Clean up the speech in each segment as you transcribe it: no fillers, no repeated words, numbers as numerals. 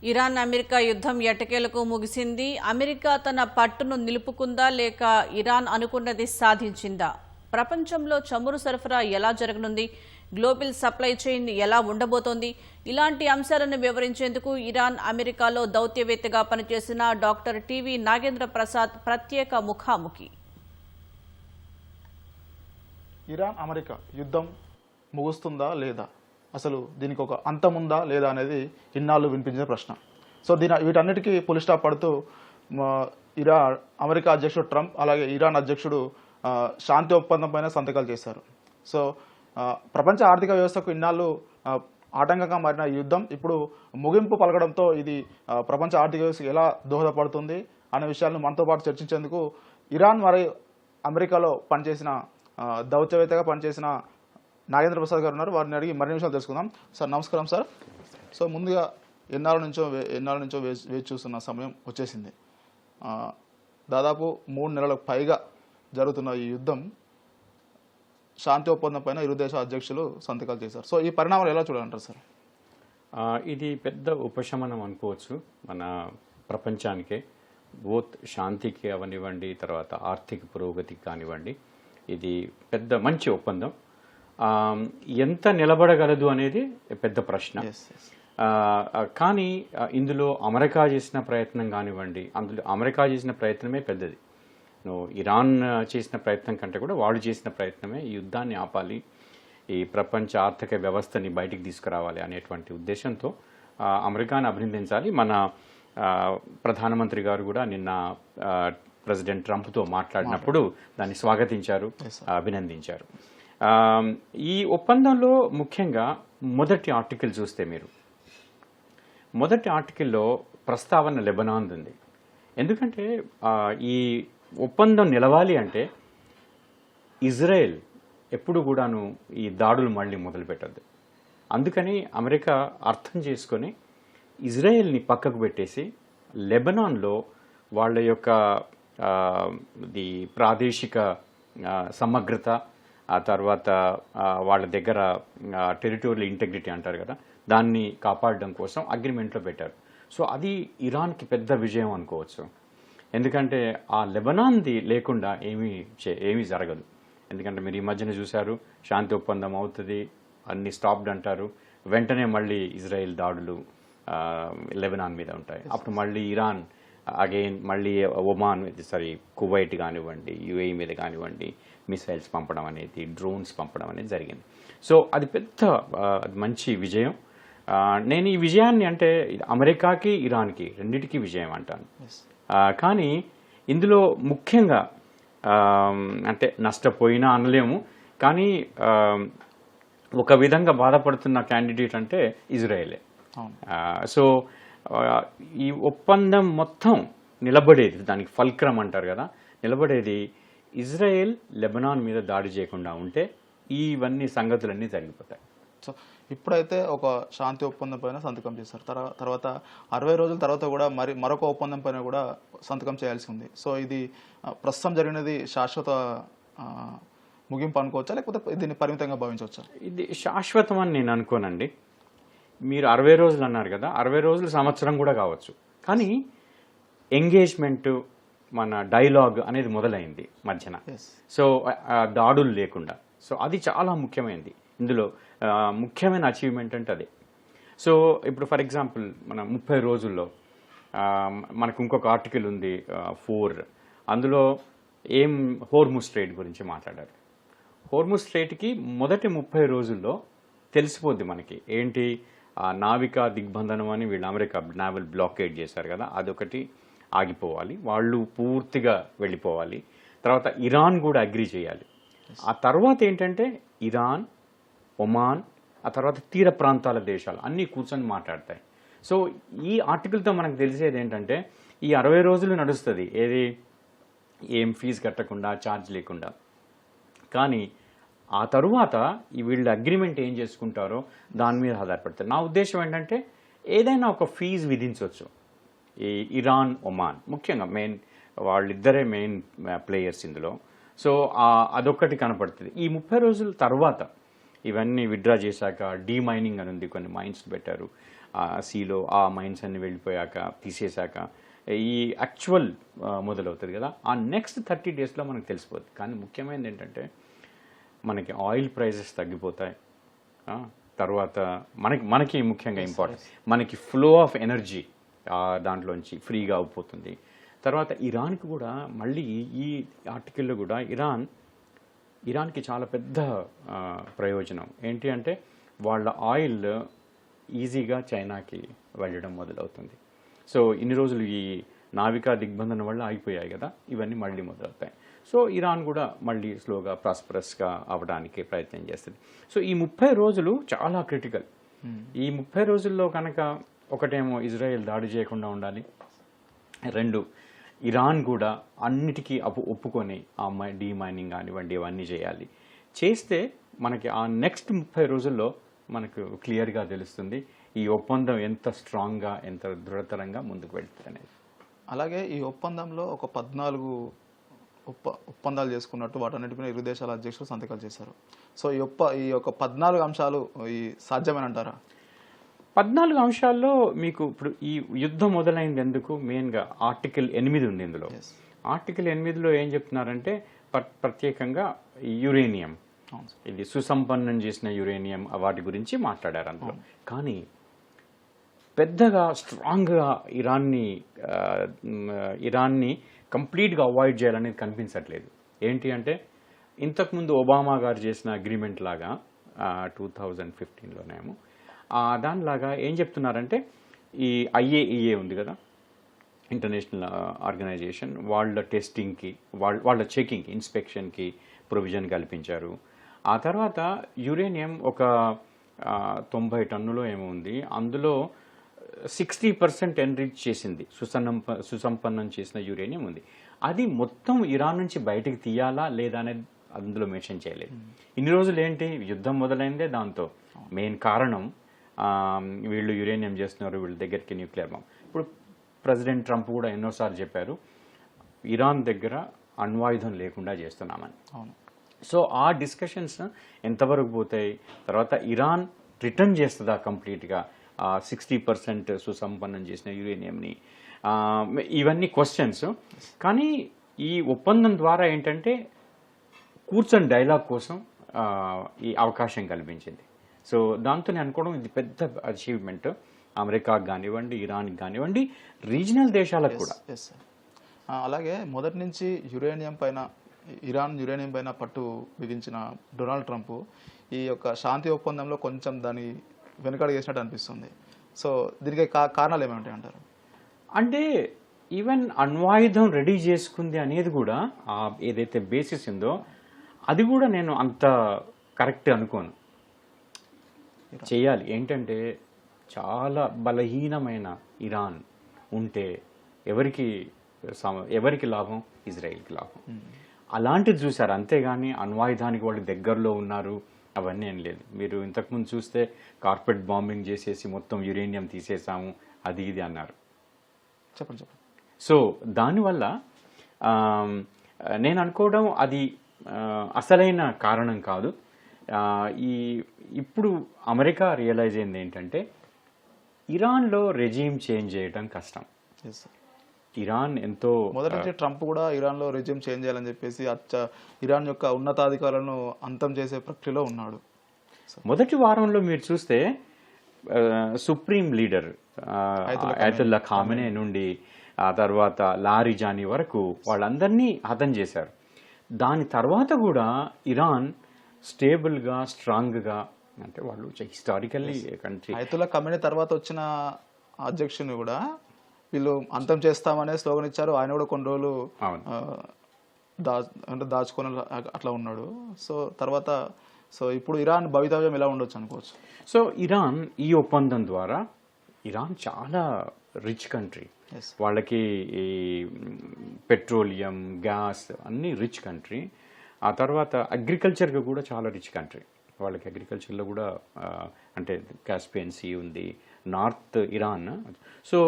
Iran America యుద్ధం ఎట్టకేలకు ముగిసింది. అమెరికా తన పట్టును నిలుపుకుందా లేక ఇరాన్ అనుకున్నది సాధించిందా? ప్రపంచంలో చమురు సరఫరా ఎలా జరగనుంది? గ్లోబల్ సప్లై చైన్ ఎలా ఉండబోతోంది? ఇలాంటి అంశాలను వివరించేందుకు ఇరాన్ అమెరికాలో దౌత్యవేత్తగా పనిచేసిన డాక్టర్ టీవీ నాగేంద్ర ప్రసాద్ ప్రత్యేక ముఖాముఖి. ఇరాన్ అమెరికా యుద్ధం ముగుస్తుందా లేదా, అసలు దీనికి ఒక అంతం ఉందా లేదా అనేది ఇన్నాళ్ళు వినిపించిన ప్రశ్న. సో వీటన్నిటికీ పులి స్టాప్ పడుతూ అమెరికా అధ్యక్షుడు ట్రంప్ అలాగే ఇరాన్ అధ్యక్షుడు శాంతి ఒప్పందం పైన సంతకాలు చేశారు. సో ప్రపంచ ఆర్థిక వ్యవస్థకు ఇన్నాళ్ళు ఆటంకంగా మారిన యుద్ధం ఇప్పుడు ముగింపు పలకడంతో ఇది ప్రపంచ ఆర్థిక వ్యవస్థకు ఎలా దోహదపడుతుంది అనే విషయాలను మనతో పాటు చర్చించేందుకు ఇరాన్ మరియు అమెరికాలో పనిచేసిన దౌత్యవేత్తగా పనిచేసిన నాగేంద్ర ప్రసాద్ గారు ఉన్నారు. వారిని అడిగి మరిన్ని విషయాలు తెలుసుకుందాం. సార్ నమస్కారం సార్. సో ముందుగా ఎన్నాళ్ళ నుంచో వేచి చూస్తున్న సమయం వచ్చేసింది. దాదాపు 3 నెలలకు పైగా జరుగుతున్న ఈ యుద్ధం శాంతి ఒప్పందం పైన ఇరు దేశాల అధ్యక్షులు సంతకాలు చేశారు. సో ఈ పరిణామాలు ఎలా చూడాలంటారు సార్? ఇది పెద్ద ఉపశమనం అనుకోవచ్చు మన ప్రపంచానికే. బోత్ శాంతికి అవనివ్వండి, తర్వాత ఆర్థిక పురోగతికి కానివ్వండి, ఇది పెద్ద మంచి ఒప్పందం. ఎంత నిలబడగలదు అనేది పెద్ద ప్రశ్న. కానీ ఇందులో అమెరికా చేసిన ప్రయత్నం కానివ్వండి, అందులో అమెరికా చేసిన ప్రయత్నమే పెద్దది. ఇరాన్ చేసిన ప్రయత్నం కంటే కూడా వాళ్ళు చేసిన ప్రయత్నమే ఈ యుద్ధాన్ని ఆపాలి, ఈ ప్రపంచ ఆర్థిక వ్యవస్థని బయటికి తీసుకురావాలి అనేటువంటి ఉద్దేశంతో అమెరికాను అభినందించాలి. మన ప్రధానమంత్రి గారు కూడా నిన్న ప్రెసిడెంట్ ట్రంప్తో మాట్లాడినప్పుడు దాన్ని స్వాగతించారు, అభినందించారు. ఈ ఒప్పందంలో ముఖ్యంగా మొదటి ఆర్టికల్ చూస్తే మీరు మొదటి ఆర్టికల్లో ప్రస్తావన లెబనాన్ ఉంది. ఎందుకంటే ఈ ఒప్పందం నిలవాలి అంటే ఇజ్రాయెల్ ఎప్పుడు కూడాను ఈ దాడులు మళ్ళీ మొదలుపెట్టద్దు. అందుకని అమెరికా అర్థం చేసుకొని ఇజ్రాయెల్ని పక్కకు పెట్టేసి లెబనాన్లో వాళ్ళ యొక్క ప్రాదేశిక సమగ్రత, ఆ తర్వాత వాళ్ళ దగ్గర టెరిటోరియల్ ఇంటెగ్రిటీ అంటారు కదా, దాన్ని కాపాడడం కోసం అగ్రిమెంట్లో పెట్టారు. సో అది ఇరాన్కి పెద్ద విజయం అనుకోవచ్చు. ఎందుకంటే ఆ లెబనాన్ది లేకుండా ఏమీ జరగదు. ఎందుకంటే మీరు ఈ మధ్యన చూశారు, శాంతి ఒప్పందం అవుతుంది, అన్ని స్టాప్డ్ అంటారు, వెంటనే మళ్ళీ ఇజ్రాయెల్ దాడులు లెబనాన్ మీద ఉంటాయి. అప్పుడు మళ్ళీ ఇరాన్ అగైన్ మళ్ళీ కువైట్ కానివ్వండి, యుఏఈ మీద కానివ్వండి మిసైల్స్ పంపడం అనేది, డ్రోన్స్ పంపడం అనేది జరిగింది. సో అది పెద్ద మంచి విజయం. నేను ఈ విజయాన్ని అంటే అమెరికాకి ఇరాన్కి రెండింటికి విజయం అంటాను. కానీ ఇందులో ముఖ్యంగా అంటే నష్టపోయినా అనలేము, కానీ ఒక విధంగా బాధపడుతున్న క్యాండిడేట్ అంటే ఇజ్రాయెలే. సో ఈ ఒప్పందం మొత్తం నిలబడేది, దానికి ఫల్క్రమ్ అంటారు కదా, నిలబడేది ఇజ్రాయెల్ లెబనాన్ మీద దాడి చేయకుండా ఉంటే ఇవన్నీ సంగతులన్నీ జరిగిపోతాయి. సో ఇప్పుడైతే ఒక శాంతి ఒప్పందం పైన సంతకం చేశారు. తర్వాత 60 రోజుల తర్వాత కూడా మరొక ఒప్పందం పైన కూడా సంతకం చేయాల్సి ఉంది. సో ఇది ప్రస్తుతం జరిగినది శాశ్వత ముగింపు అనుకోవచ్చా, లేకపోతే దీన్ని పరిమితంగా భావించవచ్చా? ఇది శాశ్వతం అని నేను అనుకోనండి. మీరు 60 రోజులు అన్నారు కదా, 60 రోజులు సంవత్సరం కూడా కావచ్చు. కానీ ఎంగేజ్మెంట్, మన డైలాగ్ అనేది మొదలైంది మధ్యన. సో దాడులు లేకుండా. సో అది చాలా ముఖ్యమైనది. ఇందులో ముఖ్యమైన అచీవ్మెంట్ అంటే అదే. సో ఇప్పుడు ఫర్ ఎగ్జాంపుల్ మన 30 రోజుల్లో మనకు ఇంకొక ఆర్టికల్ ఉంది 4, అందులో హోర్ముజ్ స్ట్రైట్ గురించి మాట్లాడారు. హోర్ముజ్ స్ట్రైట్కి మొదటి 30 రోజుల్లో తెలిసిపోద్ది మనకి ఏంటి, నావికా దిగ్బంధనం అని వీళ్ళు అమెరికా నావల్ బ్లాకేడ్ చేశారు కదా, అదొకటి ఆగిపోవాలి, వాళ్ళు పూర్తిగా వెళ్ళిపోవాలి. తర్వాత ఇరాన్ కూడా అగ్రీ చేయాలి. ఆ తర్వాత ఏంటంటే ఇరాన్, ఒమాన్, ఆ తర్వాత తీర ప్రాంతాల దేశాలు అన్నీ కూర్చొని మాట్లాడతాయి. సో ఈ ఆర్టికల్తో మనకు తెలిసేది ఏంటంటే ఈ 60 రోజులు నడుస్తుంది, ఏం ఫీజు కట్టకుండా, ఛార్జ్ లేకుండా. కానీ ఆ తరువాత వీళ్ళ అగ్రిమెంట్ ఏం చేసుకుంటారో దాని మీద ఆధారపడతారు. నా ఉద్దేశం ఏంటంటే ఏదైనా ఒక ఫీజు విధించవచ్చు. ఈ ఇరాన్, ఒమాన్ ముఖ్యంగా వాళ్ళిద్దరే మెయిన్ ప్లేయర్స్ ఇందులో. సో అదొక్కటి కనపడుతుంది. ఈ 30 రోజుల తర్వాత ఇవన్నీ విత్డ్రా చేశాక డీమైనింగ్ అని ఉంది, కొన్ని మైన్స్ పెట్టారు, ఆ సీలో ఆ మైన్స్ అన్ని వెళ్ళిపోయాక తీసేశాక ఈ యాక్చువల్ మొదలవుతుంది కదా, ఆ నెక్స్ట్ 30 డేస్లో మనకు తెలిసిపోతుంది. కానీ ముఖ్యమైనది ఏంటంటే మనకి ఆయిల్ ప్రైజెస్ తగ్గిపోతాయి. తర్వాత మనకి ముఖ్యంగా ఇంపార్టెంట్ మనకి ఫ్లో ఆఫ్ ఎనర్జీ దాంట్లోంచి ఫ్రీగా అయిపోతుంది. తర్వాత ఇరాన్కి కూడా మళ్ళీ ఈ ఆర్టికల్లో కూడా ఇరాన్కి చాలా పెద్ద ప్రయోజనం ఏంటి అంటే వాళ్ళ ఆయిల్ ఈజీగా చైనాకి వెళ్ళడం మొదలవుతుంది. సో ఇన్ని రోజులు ఈ నావికా దిగ్బంధన వల్ల ఆగిపోయాయి కదా, ఇవన్నీ మళ్ళీ మొదలవుతాయి. సో ఇరాన్ కూడా మళ్ళీ స్లోగా ప్రాస్పరస్గా అవ్వడానికి ప్రయత్నం చేస్తుంది. సో ఈ 30 రోజులు చాలా క్రిటికల్. ఈ 30 రోజుల్లో కనుక ఒకటేమో ఇజ్రాయెల్ దాడి చేయకుండా ఉండాలి, 2 ఇరాన్ కూడా అన్నిటికీ ఒప్పుకొని ఆ డీమైనింగ్ కానివ్వండి ఇవన్నీ చేయాలి. చేస్తే మనకి ఆ నెక్స్ట్ 30 రోజుల్లో మనకు క్లియర్గా తెలుస్తుంది ఈ ఒప్పందం ఎంత స్ట్రాంగ్గా ఎంత దృఢతరంగా ముందుకు వెళ్తుంది అనేది. అలాగే ఈ ఒప్పందంలో ఒక 14 ఒప్పందాలు చేసుకున్నట్టు వాటన్నిటిపైన ఇరు దేశాల అధ్యక్షులు సంతకాలు చేశారు. సో ఈ యొక్క 14 అంశాలు ఈ సాధ్యమేనంటారా? 14 అంశాల్లో మీకు ఇప్పుడు ఈ యుద్ధం మొదలైంది ఎందుకు, మెయిన్గా ఆర్టికల్ 8 ఉంది ఇందులో. ఆర్టికల్ 8లో ఏం చెప్తున్నారంటే ప్రత్యేకంగా యురేనియం, ఇది సుసంపన్నం చేసిన యురేనియం వాటి గురించి మాట్లాడారు అందులో. కానీ పెద్దగా స్ట్రాంగ్గా ఇరాన్ని కంప్లీట్గా అవాయిడ్ చేయాలనేది కనిపించట్లేదు. ఏంటి అంటే ఇంతకుముందు ఒబామా గారు చేసిన అగ్రిమెంట్ లాగా 2015లోనేమో దానిలాగా ఏం చెప్తున్నారంటే ఈ IAEA ఉంది కదా, ఇంటర్నేషనల్ ఆర్గనైజేషన్, వాళ్ళ టెస్టింగ్కి వాళ్ళ చెకింగ్కి ఇన్స్పెక్షన్కి ప్రొవిజన్ కల్పించారు. ఆ తర్వాత యురేనియం ఒక 90 టన్నులో ఏమో ఉంది, అందులో 60% ఎన్రిచ్ చేసింది సుసంపన్నం చేసిన యురేనియం ఉంది. అది మొత్తం ఇరాన్ నుంచి బయటకు తీయాలా లేదా అనేది అందులో మెన్షన్ చేయలేదు. ఇన్ని రోజులు ఏంటి యుద్ధం మొదలైందే దాంతో. మెయిన్ కారణం వీళ్ళు యురేనియం చేస్తున్నారు, వీళ్ళ దగ్గరికి న్యూక్లియర్ బాంబ్. ఇప్పుడు ప్రెసిడెంట్ ట్రంప్ కూడా ఎన్నోసార్లు చెప్పారు ఇరాన్ దగ్గర అణ్వాయుధం లేకుండా చేస్తున్నామని. సో ఆ డిస్కషన్స్ ఎంతవరకు పోతాయి, తర్వాత ఇరాన్ రిటర్న్ చేస్తుందా కంప్లీట్గా 60% సుసంపన్నం చేసిన యురేనియంని, ఇవన్నీ క్వశ్చన్స్. కానీ ఈ ఒప్పందం ద్వారా ఏంటంటే కూర్చొని డైలాగ్ కోసం ఈ అవకాశం కల్పించింది. సో దాంతో నేను అనుకోవడం ఇది పెద్ద అచీవ్మెంట్ అమెరికాకు కానివ్వండి, ఇరాన్కి కానివ్వండి, రీజనల్ దేశాలకు కూడా. అలాగే మొదటి నుంచి ఇరాన్ యురేనియం పైన పట్టు బిగించిన డొనాల్డ్ ట్రంప్ ఈ యొక్క శాంతి ఒప్పందంలో కొంచెం దాన్ని వెనుకడుగు వేసినట్టు అనిపిస్తుంది. సో దీనికి కారణాలు ఏమంటాయి అంటారు? అంటే ఈవెన్ అణ్వాయుధం రెడీ చేసుకుంది అనేది కూడా ఏదైతే బేసిస్ ఉందో అది కూడా నేను అంత కరెక్ట్ అనుకోను. చేయాలి ఏంటంటే చాలా బలహీనమైన ఇరాన్ ఉంటే ఎవరికి లాభం? ఇజ్రాయెల్కి లాభం. అలాంటిది చూసారు, అంతేగాని అణ్వాయుధానికి వాళ్ళు దగ్గరలో ఉన్నారు అవన్నీ ఏం లేదు. మీరు ఇంతకుముందు చూస్తే కార్పెట్ బాంబింగ్ చేసేసి మొత్తం యురేనియం తీసేసాము అది ఇది అన్నారు. చెప్పండి. సో దానివల్ల నేను అనుకోవడం అది అసలైన కారణం కాదు. ఇప్పుడు అమెరికా రియలైజ్ అయింది ఏంటంటే ఇరాన్లో రెజీమ్ చేంజ్ చేయడం కష్టం. ఇరాన్ ఎంతో మొదటి నుంచి ట్రంప్ కూడా ఇరాన్లో రెజ్యూమ్ చేంజ్ చేయాలని చెప్పేసి ఇరాన్ యొక్క ఉన్నతాధికారులను అంతం చేసే ప్రక్రియలో ఉన్నాడు. మొదటి వారంలో మీరు చూస్తే సుప్రీం లీడర్ అయతుల్లా ఖామెనీ నుండి ఆ తర్వాత లారిజానీ వరకు వాళ్ళందరినీ హతం చేశారు. దాని తర్వాత కూడా ఇరాన్ స్టేబుల్గా స్ట్రాంగ్గా, అంటే వాళ్ళు హిస్టారికల్లీ కంట్రీ. అయతుల్లా ఖామెనీ తర్వాత వచ్చిన అధ్యక్షుని కూడా వీళ్ళు అంతం చేస్తామనే స్లోగన్ ఇచ్చారు. ఆయన కూడా కొన్ని రోజులు దాచుకొని అట్లా ఉన్నాడు. సో తర్వాత ఇప్పుడు ఇరాన్ భవితవ్యం ఎలా ఉండొచ్చు అనుకోవచ్చు? సో ఇరాన్ ఈ ఒప్పందం ద్వారా ఇరాన్ చాలా రిచ్ కంట్రీ. వాళ్ళకి ఈ పెట్రోలియం, గ్యాస్ అన్నీ రిచ్ కంట్రీ. ఆ తర్వాత అగ్రికల్చర్గా కూడా చాలా రిచ్ కంట్రీ. వాళ్ళకి అగ్రికల్చర్లో కూడా అంటే కాస్పియన్ సీ ఉంది, నార్త్ ఇరాన్. సో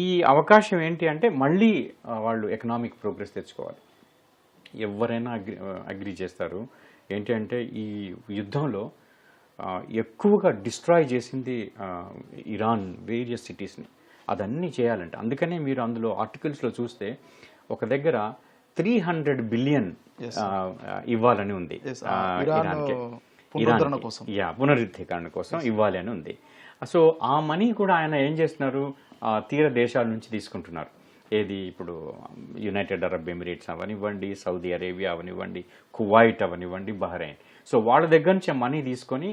ఈ అవకాశం ఏంటి అంటే మళ్ళీ వాళ్ళు ఎకనామిక్ ప్రోగ్రెస్ తెచ్చుకోవాలి. ఎవరైనా అగ్రి చేస్తారు ఏంటి అంటే ఈ యుద్ధంలో ఎక్కువగా డిస్ట్రాయ్ చేసింది ఇరాన్ వేరియస్ సిటీస్ని. అదన్నీ చేయాలంటే అందుకనే మీరు అందులో ఆర్టికల్స్లో చూస్తే ఒక దగ్గర 300 బిలియన్ ఇవ్వాలని ఉంది ఇరాన్కి, పునరుద్ధీకరణ కోసం ఇవ్వాలి అని ఉంది. సో ఆ మనీ కూడా ఆయన ఏం చేస్తున్నారు, తీర దేశాల నుంచి తీసుకుంటున్నారు. ఏది ఇప్పుడు యునైటెడ్ అరబ్ ఎమిరేట్స్ అవనివ్వండి, సౌదీ అరేబియా అవనివ్వండి, కువైట్ అవనివ్వండి, బహ్రెయిన్. సో వాళ్ళ దగ్గర నుంచి మనీ తీసుకొని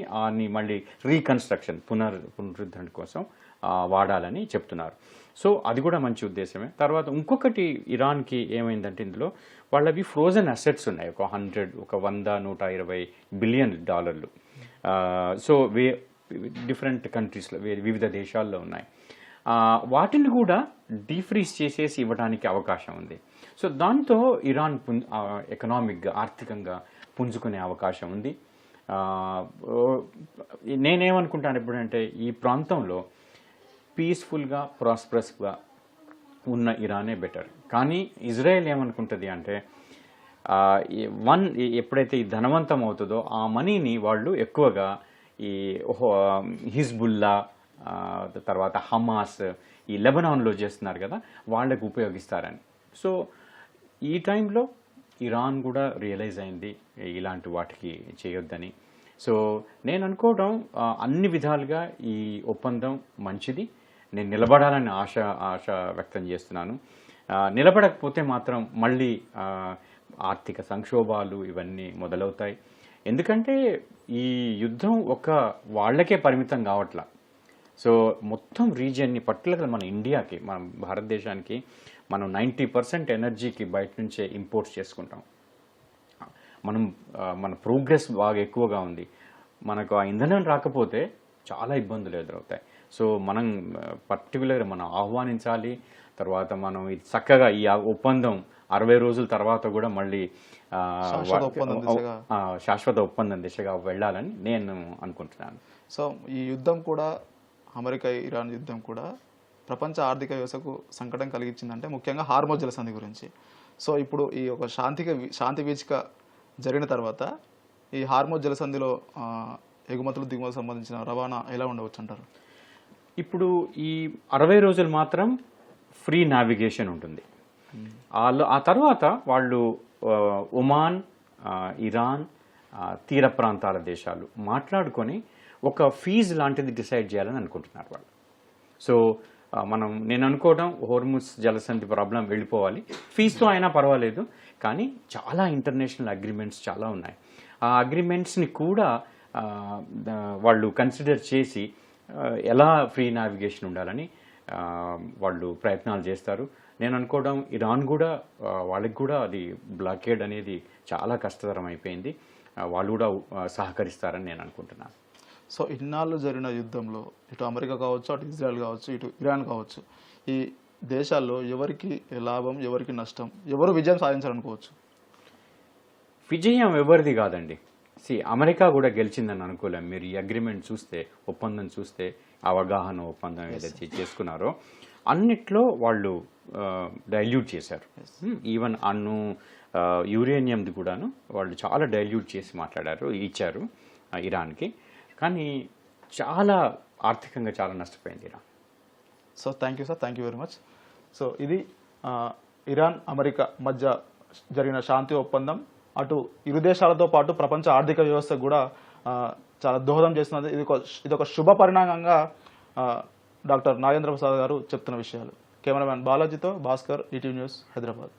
మళ్ళీ రీకన్స్ట్రక్షన్ పునరుద్ధరణ కోసం వాడాలని చెప్తున్నారు. సో అది కూడా మంచి ఉద్దేశమే. తర్వాత ఇంకొకటి ఇరాన్కి ఏమైందంటే ఇందులో వాళ్ళవి ఫ్రోజన్ అసెట్స్ ఉన్నాయి, ఒక 100-120 బిలియన్ డాలర్లు. సో డిఫరెంట్ కంట్రీస్లో వివిధ దేశాల్లో ఉన్నాయి. వాటిని కూడా డీఫ్రీజ్ చేసేసి ఇవ్వడానికి అవకాశం ఉంది. సో దాంతో ఇరాన్ ఎకనామిక్గా ఆర్థికంగా పుంజుకునే అవకాశం ఉంది. నేనేమనుకుంటాను ఎప్పుడంటే ఈ ప్రాంతంలో పీస్ఫుల్గా ప్రాస్పరస్గా ఉన్న ఇరానే బెటర్. కానీ ఇజ్రాయెల్ ఏమనుకుంటుంది అంటే ఎప్పుడైతే ఈ ధనవంతం అవుతుందో ఆ మనీని వాళ్ళు ఎక్కువగా ఈ హిజ్బుల్లా తర్వాత హమాస్ ఈ లెబనాన్లో చేస్తున్నారు కదా వాళ్ళకు ఉపయోగిస్తారని. సో ఈ టైంలో ఇరాన్ కూడా రియలైజ్ అయింది ఇలాంటి వాటికి చేయొద్దని. సో నేను అనుకోవడం అన్ని విధాలుగా ఈ ఒప్పందం మంచిది. నేను నిలబడాలని ఆశ వ్యక్తం చేస్తున్నాను. నిలబడకపోతే మాత్రం మళ్ళీ ఆర్థిక సంక్షోభాలు ఇవన్నీ మొదలవుతాయి. ఎందుకంటే ఈ యుద్ధం వాళ్ళకే పరిమితం కావట్లా. సో మొత్తం రీజియన్ని పర్టికులర్గా మన ఇండియాకి, మన భారతదేశానికి మనం 90% ఎనర్జీకి బయట నుంచే ఇంపోర్ట్స్ చేసుకుంటాం. మన ప్రోగ్రెస్ బాగా ఎక్కువగా ఉంది. మనకు ఆ ఇంధనం రాకపోతే చాలా ఇబ్బందులు ఎదురవుతాయి. సో మనం పర్టికులర్గా మనం ఆహ్వానించాలి. తర్వాత మనం ఇది చక్కగా ఈ ఒప్పందం 60 రోజుల తర్వాత కూడా మళ్ళీ శాశ్వత ఒప్పందం దిశగా వెళ్ళాలని నేను అనుకుంటున్నాను. సో ఈ యుద్ధం కూడా, అమెరికా ఇరాన్ యుద్ధం కూడా ప్రపంచ ఆర్థిక వ్యవస్థకు సంకటం కలిగించిందంటే ముఖ్యంగా హార్మోజ్ జలసంధి గురించి. సో ఇప్పుడు ఈ ఒక శాంతి వీచిక జరిగిన తర్వాత ఈ హార్మోజ్ జలసంధిలో ఎగుమతులు దిగుమతులకు సంబంధించిన రవాణా ఎలా ఉండవచ్చు అంటారు? ఇప్పుడు ఈ 60 రోజులు మాత్రం ఫ్రీ నావిగేషన్ ఉంటుంది. ఆ తర్వాత వాళ్ళు ఒమాన్, ఇరాన్, తీర ప్రాంతాల దేశాలు మాట్లాడుకొని ఒక ఫీజు లాంటిది డిసైడ్ చేయాలని అనుకుంటున్నారు వాళ్ళు. సో నేను అనుకోవడం హోర్ముజ్ జలసంధి ప్రాబ్లం వెళ్ళిపోవాలి, ఫీజుతో అయినా పర్వాలేదు. కానీ చాలా ఇంటర్నేషనల్ అగ్రిమెంట్స్ చాలా ఉన్నాయి. ఆ అగ్రిమెంట్స్ని కూడా వాళ్ళు కన్సిడర్ చేసి ఎలా ఫ్రీ నావిగేషన్ ఉండాలని వాళ్ళు ప్రయత్నాలు చేస్తారు. నేను అనుకోవడం ఇరాన్ కూడా వాళ్ళకి కూడా అది బ్లాకేడ్ అనేది చాలా కష్టతరం అయిపోయింది. వాళ్ళు కూడా సహకరిస్తారని నేను అనుకుంటున్నాను. సో ఇన్నాళ్ళు జరిగిన యుద్ధంలో ఇటు అమెరికా కావచ్చు, అటు ఇజ్రాయెల్ కావచ్చు, ఇటు ఇరాన్ కావచ్చు, ఈ దేశాల్లో ఎవరికి లాభం, ఎవరికి నష్టం, ఎవరు విజయం సాధించాలనుకోవచ్చు? విజయం ఎవరిది కాదండి. అమెరికా కూడా గెలిచిందని అనుకోలేం. మీరు ఈ అగ్రిమెంట్ చూస్తే, ఒప్పందం చూస్తే, అవగాహన ఒప్పందం ఏదైతే చేసుకున్నారో అన్నిట్లో వాళ్ళు డైల్యూట్ చేశారు. ఈవెన్ యురేనియంది కూడాను వాళ్ళు చాలా డైల్యూట్ చేసి ఇచ్చారు ఇరాన్కి. కానీ చాలా ఆర్థికంగా చాలా నష్టపోయింది Iran. So thank you sir, thank you very much. So ఇది ఇరాన్ అమెరికా మధ్య జరిగిన శాంతి ఒప్పందం అటు ఇరు దేశాలతో పాటు ప్రపంచ ఆర్థిక వ్యవస్థకు కూడా చాలా దోహదం చేస్తున్నది. ఇది ఒక శుభ పరిణామంగా డాక్టర్ నాగేంద్ర ప్రసాద్ గారు చెప్తున్న విషయాలు. కెమెరామ్యాన్ బాలాజీతో భాస్కర్, ఈటీవీ న్యూస్, హైదరాబాద్.